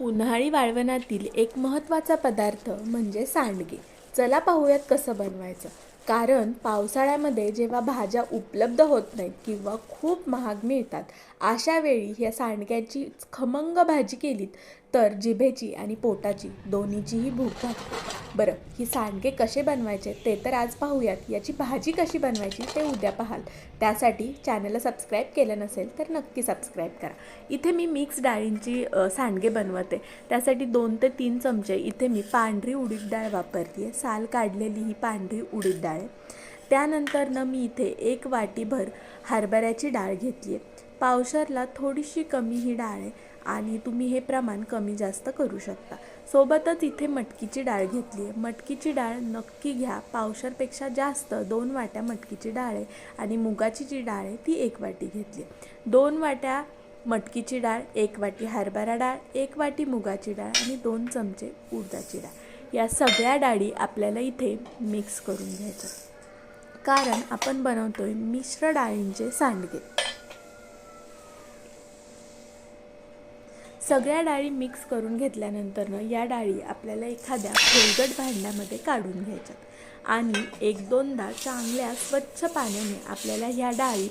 उन्हाळी वाळवणातील एक महत्त्वाचा पदार्थ म्हणजे सांडगे. चला पाहूयात कसं बनवायचं. कारण पावसाळ्यामध्ये जेव्हा भाज्या उपलब्ध होत नाहीत किंवा खूप महाग मिळतात, अशा वेळी ह्या सांडग्याची खमंग भाजी केलीत तर जिभेची आणि पोटाची दोन्हीचीही भूक भागते. बरं, ही सांडगे कसे बनवायचे ते तर आज पाहूयात. याची भाजी कशी बनवायची ते उद्या पाहाल. त्यासाठी चॅनलला सबस्क्राईब केलं नसेल तर नक्की सबस्क्राईब करा. इथे मी मिक्स डाळींची सांडगे बनवते. त्यासाठी 2 ते 3 चमचे इथे मी पांढरी उडीद डाळ वापरते आहे. साल काढलेली ही पांढरी उडीद डाळ आहे. त्यानंतरनं मी इथे 1 वाटीभर हरभऱ्याची डाळ घेतली आहे. पावशरला थोडीशी कमी ही डाळ आहे आणि तुम्ही हे प्रमाण कमी जास्त करू शकता. सोबतच इथे मटकीची डाळ घेतली आहे. मटकीची डाळ नक्की घ्या, पावशरपेक्षा जास्त 2 वाट्या मटकीची डाळ आहे आणि मुगाची जी डाळ आहे ती 1 वाटी घेतली आहे. 2 वाट्या मटकीची डाळ, 1 वाटी हरभरा डाळ, 1 वाटी मुगाची डाळ आणि 2 चमचे उडदाची डाळ. या सगळ्या डाळी आपल्याला इथे मिक्स करून घ्यायच्या, कारण आपण बनवतोय मिश्र डाळींचे सांडगे. सगळ्या डाळी मिक्स करून घेतल्यानंतर या डाळी आपल्याला एखाद्या खोलगट भांड्यामध्ये काढून घ्यायच्यात आणि 1-2दा चांगल्या स्वच्छ पाण्याने आपल्याला ह्या डाळी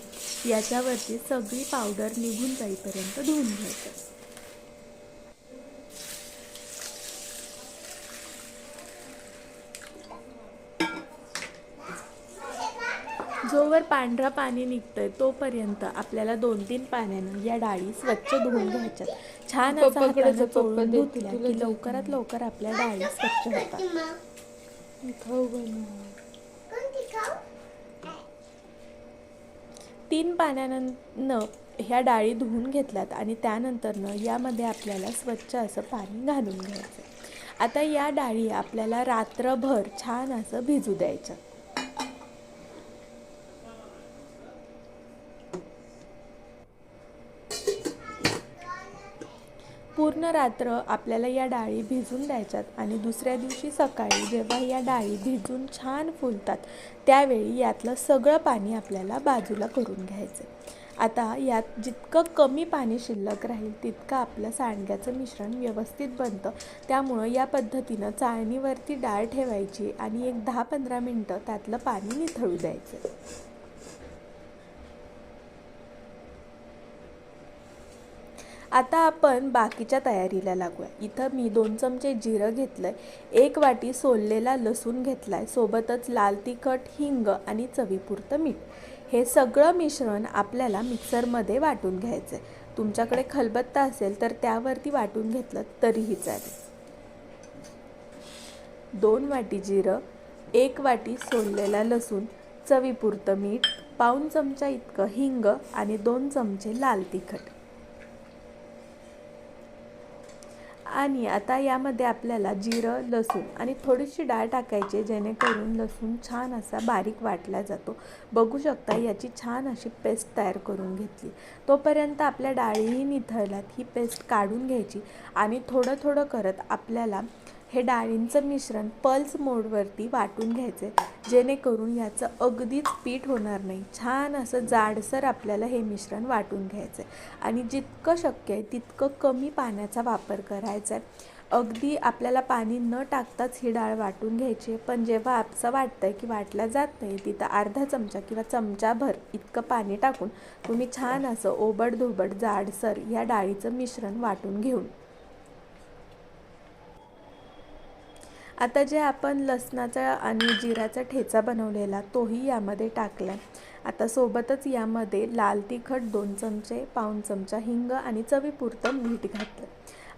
याच्यावरची सगळी पावडर निघून जाईपर्यंत धुवून घ्यायचं. जोवर पांढरा पाणी निघतंय तोपर्यंत आपल्याला 2-3 पाण्यानं या डाळी स्वच्छ धुवून घ्यायच्यात. छान असा हाताने चोळून धुतल्या की लवकरात लवकर आपल्या डाळी स्वच्छ होतात. खाऊ बनव. 3 पाण्यानं ह्या डाळी धुवून घेतल्यात आणि त्यानंतरनं यामध्ये आपल्याला स्वच्छ असं पाणी घालून घ्यायचं. आता या डाळी आपल्याला रात्रभर छान असं भिजू द्यायचं. पूर्ण रात्र आपल्याला या डाळी भिजून द्यायच्यात आणि दुसऱ्या दिवशी सकाळी जेव्हा या डाळी भिजून छान फुलतात त्यावेळी यातलं सगळं पाणी आपल्याला बाजूला करून घ्यायचं. आता यात जितकं कमी पाणी शिल्लक राहील तितकं आपलं सांडग्याचं मिश्रण व्यवस्थित बनतं. त्यामुळं या पद्धतीनं चाळणीवरती डाळ ठेवायची आणि एक 10-15 मिनटं त्यातलं पाणी निथळू द्यायचं. आता आपण बाकीच्या तयारीला लागूया. इथं मी 2 चमचे जिरं घेतलं आहे, 1 वाटी सोललेला लसूण घेतला आहे, सोबतच लाल तिखट, हिंग आणि चवीपुरतं मीठ. हे सगळं मिश्रण आपल्याला मिक्सरमध्ये वाटून घ्यायचं आहे. तुमच्याकडे खलबत्ता असेल तर त्यावरती वाटून घेतलं तरीही चालेल. 2 वाटी जिरं, 1 वाटी सोललेला लसूण, चवीपुरतं मीठ, पाऊण चमचा इतकं हिंग आणि 2 चमचे लाल तिखट. आणि आता यामध्ये आपल्याला जिरं, लसूण आणि थोडीशी डाळ टाकायची, जेणेकरून लसूण छान असा बारीक वाटला जातो. बघू शकता याची छान अशी पेस्ट तयार करून घेतली. तोपर्यंत आपल्या डाळीही निथळल्यात. ही पेस्ट काढून घ्यायची आणि थोडं थोडं करत आपल्याला हे डाळींचं मिश्रण पल्स मोडवरती वाटून घ्यायचे, जेणेकरून याचं अगदीच पीठ होणार नाही. छान असं जाडसर आपल्याला हे मिश्रण वाटून घ्यायचं आहे आणि जितकं शक्य आहे तितकं कमी पाण्याचा वापर करायचा आहे. अगदी आपल्याला पाणी न टाकताच ही डाळ वाटून घ्यायची. पण जेव्हा असं वाटतं की वाटल्या जात नाही, तिथं अर्धा चमचा किंवा चमचाभर इतकं पाणी टाकून तुम्ही छान असं ओबडधोबड जाडसर या डाळीचं मिश्रण वाटून घेऊन आता जे आपण लसणाचा आणि जिऱ्याचा ठेचा बनवलेला तोही यामध्ये टाकला. आता सोबतच यामध्ये लाल तिखट 2 चमचे, पाऊण चमचा हिंग आणि चवीपुरतं मीठ घातलं.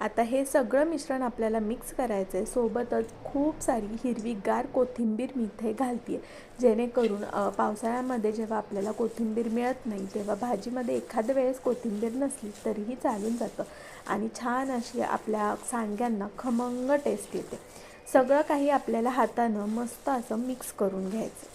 आता हे सगळं मिश्रण आपल्याला मिक्स करायचं आहे. सोबतच खूप सारी हिरवीगार कोथिंबीर मी इथे घालते आहे, जेणेकरून पावसाळ्यामध्ये जेव्हा आपल्याला कोथिंबीर मिळत नाही तेव्हा भाजीमध्ये एखाद्या वेळेस कोथिंबीर नसली तरीही चालून जातं आणि छान अशी आपल्या सांडग्यांना खमंग टेस्ट येते. सगळं काही आपल्याला हातानं मस्त असं मिक्स करून घ्यायचं.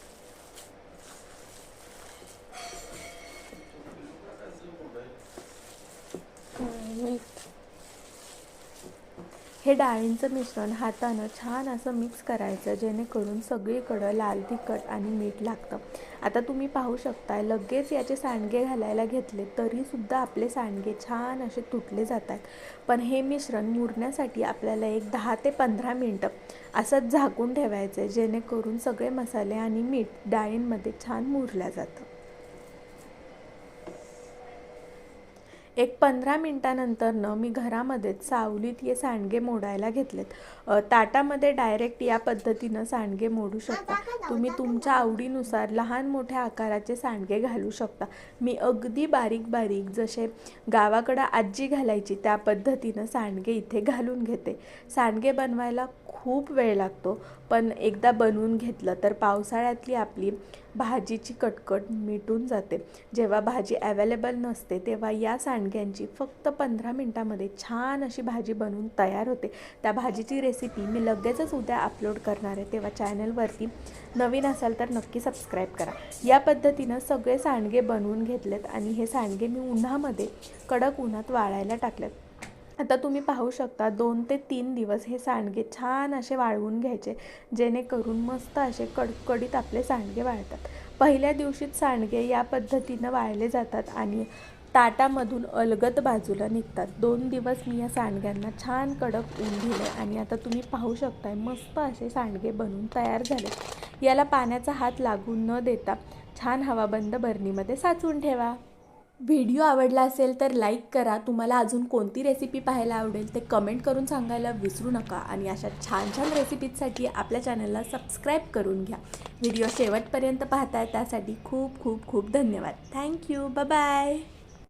हे डाळींचं मिश्रण हातानं छान असं मिक्स करायचं, जेणेकरून सगळीकडं लाल तिखट आणि मीठ लागतं. आता तुम्ही पाहू शकता लगेच याचे सांडगे घालायला घेतले तरीसुद्धा आपले सांडगे छान असे तुटले जात आहेत. पण हे मिश्रण मुरण्यासाठी आपल्याला एक 10 ते 15 मिनटं असंच झाकून ठेवायचं आहे, जेणेकरून सगळे मसाले आणि मीठ डाळींमध्ये छान मुरल्या जातं. एक 15 मिनटानंतरनं मी घरामध्येच सावलीत हे सांडगे मोडायला घेतलेत. ताटामध्ये डायरेक्ट या पद्धतीनं सांडगे मोडू शकता. तुम्ही तुमच्या आवडीनुसार लहान मोठ्या आकाराचे सांडगे घालू शकता. मी अगदी बारीक बारीक जसे गावाकडं आजी घालायची त्या पद्धतीनं सांडगे इथे घालून घेते. सांडगे बनवायला खूप वेळ लागतो, पण एकदा बनवून घेतलं तर पावसाळ्यातली आपली भाजीची कटकट मिटून जाते. जेव्हा भाजी अवेलेबल नसते तेव्हा या सांडग्यांची फक्त 15 मिनटामध्ये छान अशी भाजी बनवून तयार होते. त्या भाजीची रेसिपी मी लगेचच उद्या अपलोड करणार आहे, तेव्हा चॅनलवरती नवीन असाल तर नक्की सबस्क्राईब करा. या पद्धतीनं सगळे सांडगे बनवून घेतलेत आणि हे सांडगे मी उन्हामध्ये कडक उन्हात वाळायला टाकलेत. आता तुम्ही पाहू शकता 2 ते 3 दिवस हे सांडगे छान असे वाळवून घ्यायचे, जेणेकरून मस्त असे कडकडीत आपले सांडगे वाळतात. पहिल्या दिवशीच सांडगे या पद्धतीनं वाळले जातात आणि ताटामधून अलगद बाजूला निघतात. 2 दिवस मी या सांडग्यांना छान कडक ऊन दिले आणि आता तुम्ही पाहू शकताय मस्त असे सांडगे बनवून तयार झाले. याला पाण्याचा हात लागू न देता छान हवाबंद बरणीमध्ये साचवून ठेवा. व्हिडिओ आवडला असेल तर लाईक करा. तुम्हाला अजून कोणती रेसिपी पाहायला आवडेल ते कमेंट करून सांगायला विसरू नका आणि अशा छान छान रेसिपीजसाठी आपल्या चॅनलला सबस्क्राईब करून घ्या. व्हिडिओ शेवटपर्यंत पाहताय त्यासाठी खूप खूप खूप धन्यवाद. थँक्यू. बाय.